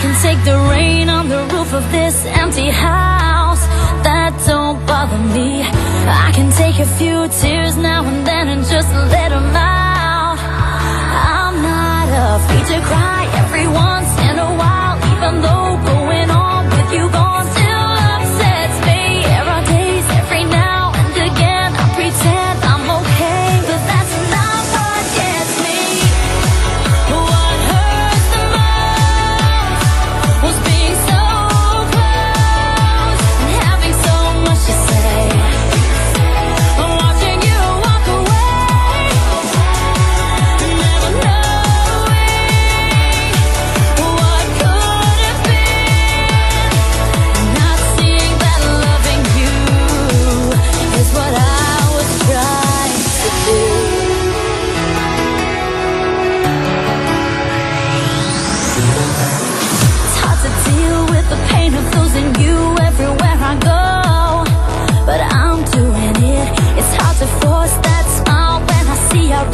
can take the rain on the roof of this empty house. That don't bother me. I can take a few tears now and then and just let them out. I'm not afraid to cry every once in a while, even though going on with you gone still upsets me. There are days every now and again I pretend I'm okay, but that's not what gets me. What hurts the most was being so close and having so much to say. I'm watching you walk away, never knowing what could have been. Not seeing that loving you is what I was trying to do. It's hard to deal with the pain of losing you everywhere I go, but I'm doing it. It's hard to force that smile when I see our